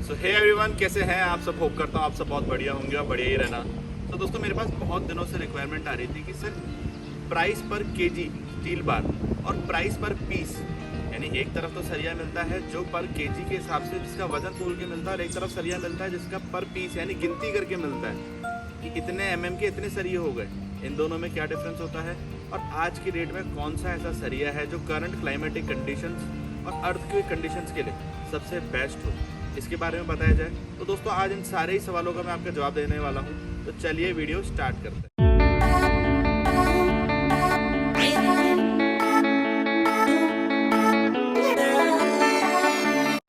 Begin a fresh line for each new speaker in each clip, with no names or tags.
सो hey everyone, कैसे हैं आप सब। होप करता हूँ आप सब बहुत बढ़िया होंगे और बढ़िया ही रहना। तो दोस्तों, मेरे पास बहुत दिनों से रिक्वायरमेंट आ रही थी कि सर प्राइस पर केजी स्टील बार और प्राइस पर पीस, यानी एक तरफ तो सरिया मिलता है जो पर केजी के हिसाब से जिसका वजन तोल के मिलता है, और एक तरफ सरिया मिलता है जिसका पर पीस यानी गिनती करके मिलता है कि इतने एमएम के इतने सरिये हो गए। इन दोनों में क्या डिफरेंस होता है और आज की डेट में कौन सा ऐसा सरिया है जो करंट क्लाइमेटिक कंडीशंस और अर्थक्वेक कंडीशंस के लिए सबसे बेस्ट हो, इसके बारे में बताया जाए। तो दोस्तों, आज इन सारे ही सवालों का मैं आपका जवाब देने वाला हूँ। तो चलिए वीडियो स्टार्ट करते हैं।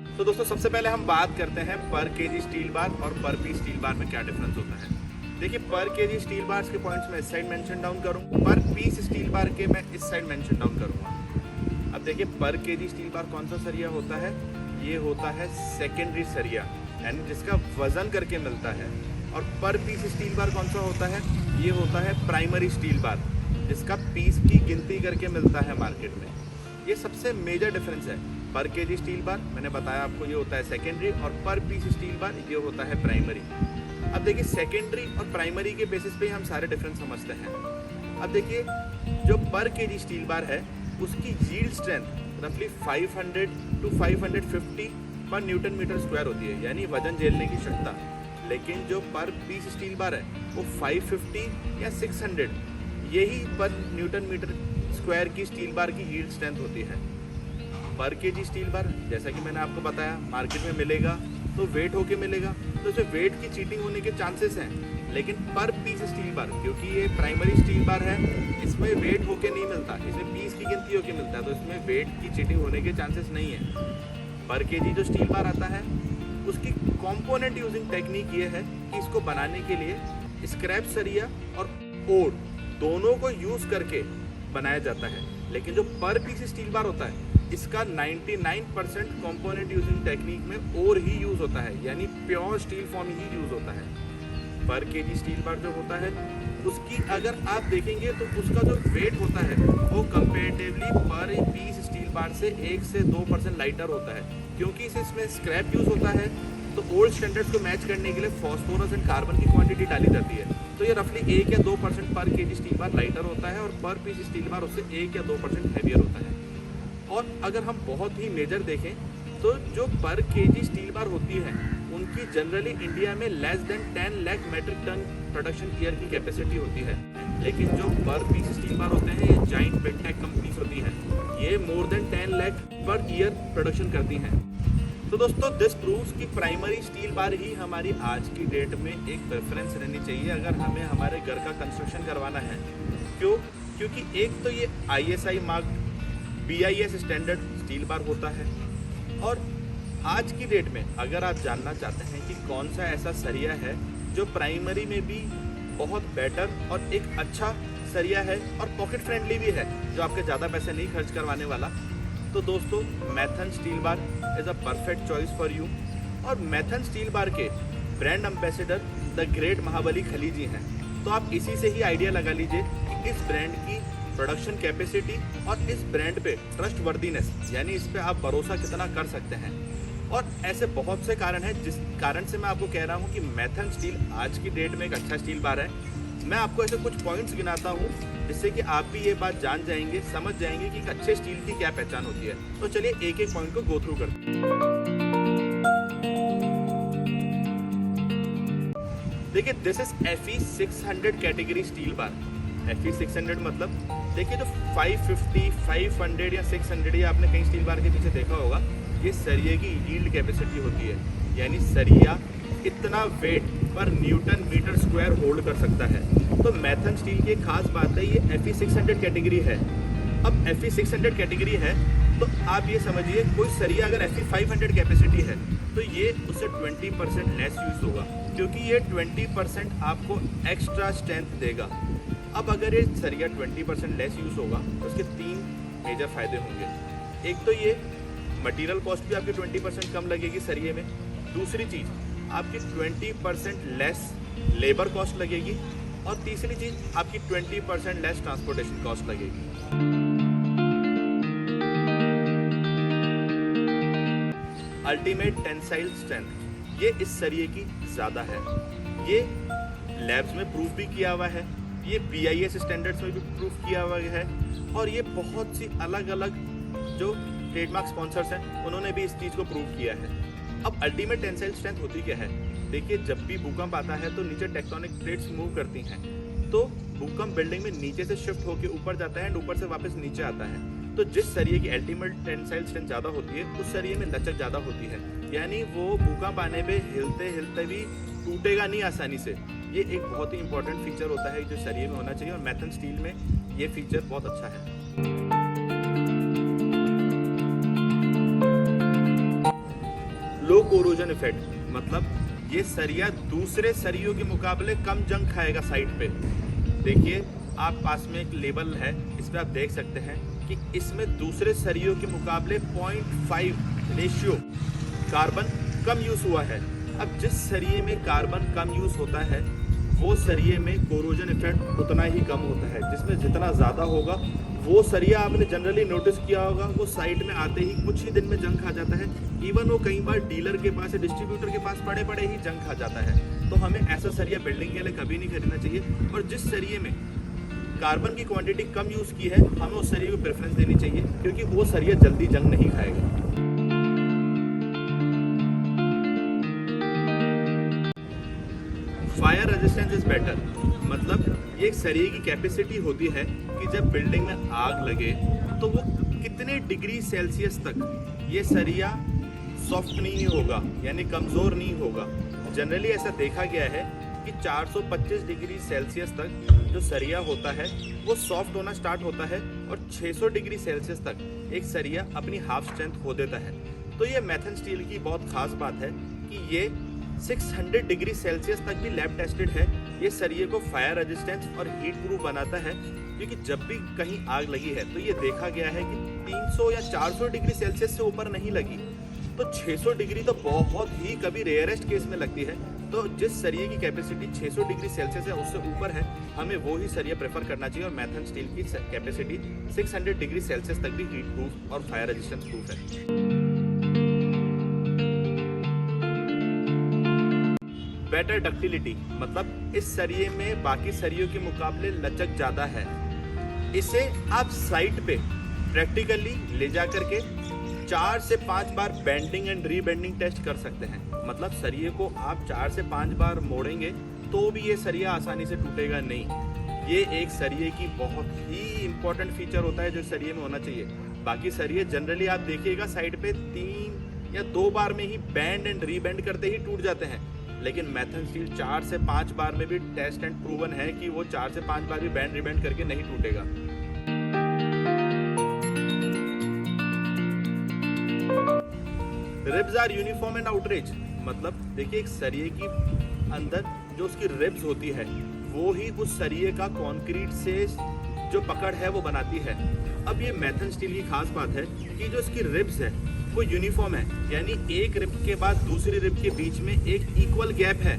तो दोस्तों, सबसे पहले हम बात करते हैं पर केजी स्टील बार और पर पीस स्टील बार में क्या डिफरेंस होता है। देखिए, पर केजी स्टील बार्स के पॉइंट्स मैं इस साइड मेंशन डाउन करूँ, पर पीस स्टील बार के मैं इस साइड मेंशन डाउन करूँगा। अब देखिए, पर केजी स्टील बार कौन सा सरिया होता है, ये होता है सेकेंडरी सरिया, यानी जिसका वजन करके मिलता है। और पर पीस स्टील बार कौन सा होता है, ये होता है प्राइमरी स्टील बार, जिसका पीस की गिनती करके मिलता है मार्केट में। ये सबसे मेजर डिफरेंस है। पर केजी स्टील बार मैंने बताया आपको, ये होता है सेकेंडरी, और पर पीस स्टील बार ये होता है प्राइमरी। अब देखिए, सेकेंडरी और प्राइमरी के बेसिस पे हम सारे डिफरेंस समझते हैं। अब देखिए, जो पर केजी स्टील बार है उसकी यील्ड स्ट्रेंथ रफली 500 to 550 पर न्यूटन मीटर स्क्वायर होती है, यानी वजन झेलने की क्षमता। लेकिन जो पर पीस स्टील बार है वो 550 या 600 यही पर न्यूटन मीटर स्क्वायर की स्टील बार की यील्ड स्ट्रेंथ होती है। पर केजी स्टील बार, जैसा कि मैंने आपको बताया, मार्केट में मिलेगा तो वेट होके मिलेगा, तो इसमें वेट की चीटिंग होने के चांसेस हैं। लेकिन पर पीस स्टील बार, क्योंकि ये प्राइमरी स्टील बार है, इसमें वेट होके नहीं मिलता, इसमें पीस की गिनती होके मिलता है, तो इसमें वेट की चीटिंग होने के चांसेस नहीं है। पर केजी जो स्टील बार आता है उसकी कंपोनेंट यूजिंग टेक्निक ये है कि इसको बनाने के लिए स्क्रैप सरिया और ओर दोनों को यूज करके बनाया जाता है। लेकिन जो पर पीस स्टील बार होता है इसका 99% कंपोनेंट यूजिंग टेक्निक में ओर ही यूज होता है, यानी प्योर स्टील फॉर्म ही यूज होता है। पर केजी स्टील बार जो होता है उसकी अगर आप देखेंगे तो उसका जो वेट होता है वो कंपेरेटिवली पर पीस स्टील बार से 1 से 2% लाइटर होता है, क्योंकि इसमें स्क्रैप यूज होता है। तो ओल्ड स्टैंडर्ड्स को मैच करने के लिए फॉस्फोरस एंड कार्बन की क्वांटिटी डाली जाती है, तो ये रफली 1 या 2% पर केजी स्टील बार लाइटर होता है, और पर पीस स्टील बार उससे 1 या 2% हैवियर होता है। और अगर हम बहुत ही मेजर देखें तो जो पर केजी स्टील बार होती है उनकी जनरली इंडिया में less than 10 lakh metric ton production year की कैपेसिटी होती है। लेकिन जो पर पीस स्टील बार होते हैं ये जाइंट बिगटेक कंपनीज होती हैं, ये more than 10 lakh per year production करती हैं। तो दोस्तों, दिस प्रूव्स कि प्राइमरी स्टील बार ही हमारी आज की डेट में एक प्रेफरेंस रहनी चाहिए अगर हमें हमारे घर का कंस्ट्रक्शन करवाना है। क्यों? क्योंकि एक तो ये ISI mark BIS standard steel bar होता है, और आज की डेट में अगर आप जानना चाहते हैं कि कौन सा ऐसा सरिया है जो प्राइमरी में भी बहुत बेटर और एक अच्छा सरिया है और पॉकेट फ्रेंडली भी है, जो आपके ज़्यादा पैसे नहीं खर्च करवाने वाला, तो दोस्तों Maithon steel bar is a perfect choice for you. और मैथन स्टील बार के ब्रांड एम्बेसडर द ग्रेट महाबली खलीजी हैं, तो आप इसी से ही आइडिया लगा लीजिए कि इस ब्रांड की प्रोडक्शन कैपेसिटी और इस ब्रांड पे ट्रस्ट वर्दीनेस, यानी इस पे आप भरोसा कितना कर सकते हैं। और ऐसे बहुत से कारण हैं जिस कारण से मैं आपको कह रहा हूँ कि मैथन स्टील आज की डेट में एक अच्छा स्टील बार है। मैं आपको ऐसे कुछ पॉइंट्स गिनाता हूँ जिससे कि आप भी ये बात जान जाएंगे, समझ जाएंगे कि एक अच्छे स्टील की क्या पहचान होती है। तो चलिए एक एक पॉइंट को गो थ्रू करते हैं। देखिए, this is FE 600 category steel bar. FE 600 मतलब देखिए, जो 550, 500 या 600 या आपने कई स्टील बार के पीछे देखा होगा, ये सरिये की यील्ड कैपेसिटी होती है, यानी सरिया इतना वेट पर न्यूटन मीटर स्क्वायर होल्ड कर सकता है। तो मैथन स्टील की एक खास बात है, ये FE 600 कैटेगरी है। अब FE 600 कैटेगरी है तो आप ये समझिए, कोई सरिया अगर FE 500 कैपेसिटी है तो ये उससे 20% लेस यूज होगा, क्योंकि ये 20% आपको एक्स्ट्रा स्ट्रेंथ देगा। अब अगर ये सरिया 20% लेस यूज होगा तो उसके 3 मेजर फायदे होंगे। एक तो ये मटेरियल कॉस्ट भी आपकी 20% कम लगेगी सरिये में। दूसरी चीज़, आपकी 20% लेस लेबर कॉस्ट लगेगी, और तीसरी चीज़ आपकी 20% लेस ट्रांसपोर्टेशन कॉस्ट लगेगी। अल्टीमेट टेंसाइल स्ट्रेंथ, ये इस सरिये की ज़्यादा है। ये लैब्स में प्रूफ भी किया हुआ है, ये BIS स्टैंडर्ड्स में भी प्रूफ किया हुआ है, और ये बहुत सी अलग अलग जो ट्रेडमार्क स्पॉन्सर्स हैं उन्होंने भी इस चीज़ को प्रूव किया है। अब अल्टीमेट टेंसाइल स्ट्रेंथ होती क्या है? देखिए, जब भी भूकंप आता है तो नीचे टेक्टोनिक प्लेट्स मूव करती हैं, तो भूकंप बिल्डिंग में नीचे से शिफ्ट होकर ऊपर जाता है एंड ऊपर से वापस नीचे आता है। तो जिस सरिये की अल्टीमेट टेंसाइल स्ट्रेंथ ज़्यादा होती है उस सरिये में लचक ज़्यादा होती है, यानी वो भूकंप आने पे हिलते हिलते भी टूटेगा नहीं आसानी से। ये एक बहुत ही इंपॉर्टेंट फीचर होता है जो सरिये में होना चाहिए, और मैथन स्टील में ये फीचर बहुत अच्छा है। लो कोरोजन इफेक्ट, मतलब ये सरिया दूसरे सरियों के मुकाबले कम जंग खाएगा साइड पे। देखिए, आप पास में एक लेबल है, इस पर आप देख सकते हैं कि इसमें दूसरे सरियों के मुकाबले 0.5 रेशियो कार्बन कम यूज़ हुआ है। अब जिस सरिये में कार्बन कम यूज़ होता है वो सरिये में कोरोजन इफेक्ट उतना ही कम होता है। जिसमें जितना ज़्यादा होगा वो सरिया, आपने जनरली नोटिस किया होगा, वो साइड में आते ही कुछ ही दिन में जंग खा जाता है। इवन वो कई बार डीलर के पास या डिस्ट्रीब्यूटर के पास पड़े पड़े ही जंग खा जाता है। तो हमें ऐसा सरिया बिल्डिंग के लिए कभी नहीं खरीदना चाहिए, और जिस सरिये में कार्बन की क्वांटिटी कम यूज़ की है हमें उस सरिये को प्रेफरेंस देनी चाहिए, क्योंकि वो सरिया जल्दी जंग नहीं खाएगा। फायर रेजिस्टेंस इज बेटर, मतलब ये एक सरिये की कैपेसिटी होती है कि जब बिल्डिंग में आग लगे तो वो कितने डिग्री सेल्सियस तक ये सरिया सॉफ्ट नहीं होगा, यानी कमज़ोर नहीं होगा। जनरली ऐसा देखा गया है कि 425 डिग्री सेल्सियस तक जो सरिया होता है वो सॉफ्ट होना स्टार्ट होता है, और 600 डिग्री सेल्सियस तक एक सरिया अपनी हाफ स्ट्रेंथ खो देता है। तो ये मैथन स्टील की बहुत खास बात है कि ये 600 डिग्री सेल्सियस तक भी लैब टेस्टेड है। ये सरिये को फायर रेजिस्टेंस और हीट प्रूफ बनाता है, क्योंकि जब भी कहीं आग लगी है तो ये देखा गया है कि 300 या 400 डिग्री सेल्सियस से ऊपर नहीं लगी, तो 600 डिग्री तो बहुत ही कभी रेयरेस्ट केस में लगती है। तो जिस सरिये की कैपेसिटी 600 डिग्री सेल्सियस है उससे ऊपर है, हमें वो ही सरिया प्रेफर करना चाहिए। और मैथन स्टील की कैपेसिटी 600 डिग्री सेल्सियस तक भी हीट प्रूफ और फायर रेजिस्टेंस प्रूफ है। बेटर डक्टिलिटी, मतलब इस सरिये में बाकी सरियों के मुकाबले लचक ज़्यादा है। इसे आप साइट पे प्रैक्टिकली ले जा करके 4 से 5 बार बेंडिंग एंड रीबेंडिंग टेस्ट कर सकते हैं। मतलब सरिये को आप 4 से 5 बार मोड़ेंगे तो भी ये सरिया आसानी से टूटेगा नहीं। ये एक सरिये की बहुत ही इंपॉर्टेंट फीचर होता है जो सरिये में होना चाहिए। बाकी सरिये जनरली आप देखिएगा साइड पे 3 या 2 बार में ही बेंड एंड रीबेंड करते ही टूट जाते हैं, लेकिन मैथन स्टील 4 से 5 बार में भी टेस्ट एंड प्रूवन है कि वो 4 से 5 बार भी बैंड रिबेंड करके नहीं टूटेगा। Ribs are uniform and outrage, मतलब देखिए एक सरिये की अंदर जो उसकी रिब्स होती है वो ही उस सरिये का कंक्रीट से जो पकड़ है वो बनाती है। अब ये मैथन स्टील की खास बात है कि जो इसकी रिब्स है वो यूनिफॉर्म है, यानी एक रिब के बाद दूसरी रिब के बीच में एक इक्वल गैप है,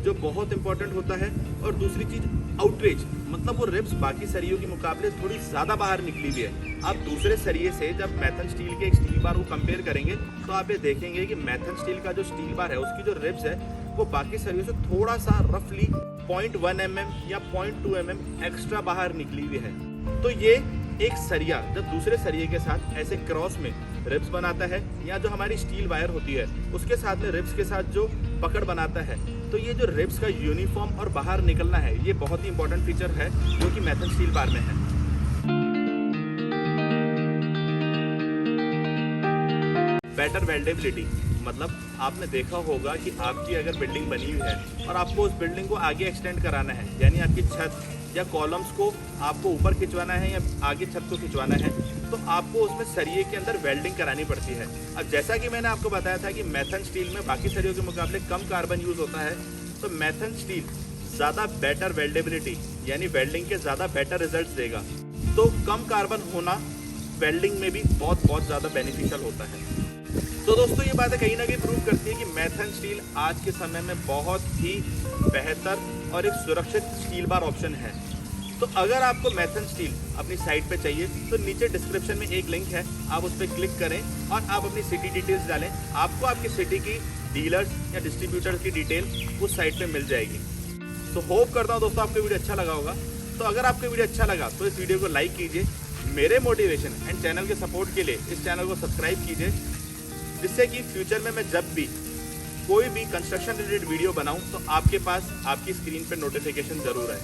जो बहुत इंपॉर्टेंट होता है। और दूसरी चीज आउटरेज, मतलब वो रिब्स बाकी सरियों के मुकाबले थोड़ी ज़्यादा बाहर निकली हुई है। आप दूसरे सरिये से जब मैथन स्टील के एक स्टील बार को कंपेयर करेंगे तो आप ये देखेंगे कि मैथन स्टील का जो स्टील बार है उसकी जो रिब्स है वो बाकी सरियों से थोड़ा सा रफली 0.1 mm या 0.2 mm एक्स्ट्रा बाहर निकली हुई है। तो ये एक सरिया जब दूसरे सरिये के साथ ऐसे क्रॉस में रिब्स बनाता है, या जो हमारी स्टील वायर होती है उसके साथ में रिब्स के साथ जो पकड़ बनाता है, तो ये जो रिब्स का यूनिफॉर्म और बाहर निकलना है ये बहुत ही इंपॉर्टेंट फीचर है जो कि मैथन स्टील बार में है। बेटर वेल्डेबिलिटी, मतलब आपने देखा होगा कि आपकी अगर बिल्डिंग बनी हुई है और आपको उस बिल्डिंग को आगे एक्सटेंड कराना है, यानी आपकी छत या कॉलम्स को आपको ऊपर खिंचवाना है या आगे छत को खिंचवाना है, तो आपको उसमें सरिये के अंदर वेल्डिंग करानी पड़ती है। अब जैसा कि मैंने आपको बताया था कि मैथन स्टील में बाकी सरियों के मुकाबले कम कार्बन यूज़ होता है, तो मैथन स्टील ज़्यादा बेटर वेल्डेबिलिटी यानी वेल्डिंग के ज़्यादा बेटर रिजल्ट्स देगा। तो कम कार्बन होना वेल्डिंग में भी बहुत ज़्यादा बेनिफिशियल होता है। तो दोस्तों ये बातें कहीं ना कहीं प्रूव करती है कि मैथन स्टील आज के समय में बहुत ही बेहतर और एक सुरक्षित स्टील बार ऑप्शन है। तो अगर आपको मैथन स्टील अपनी साइट पे चाहिए तो नीचे डिस्क्रिप्शन में एक लिंक है, आप उस पर क्लिक करें और आप अपनी सिटी डिटेल्स डालें। आपको आपकी सिटी की डीलर्स या डिस्ट्रीब्यूटर्स की डिटेल उस साइट पे मिल जाएगी। तो होप करता हूँ दोस्तों आपको वीडियो अच्छा लगा होगा। तो अगर आपको वीडियो अच्छा लगा तो इस वीडियो को लाइक कीजिए, मेरे मोटिवेशन एंड चैनल के सपोर्ट के लिए इस चैनल को सब्सक्राइब कीजिए, जिससे कि फ्यूचर में मैं जब भी कोई भी कंस्ट्रक्शन रिलेटेड वीडियो बनाऊं तो आपके पास आपकी स्क्रीन पे नोटिफिकेशन जरूर आए।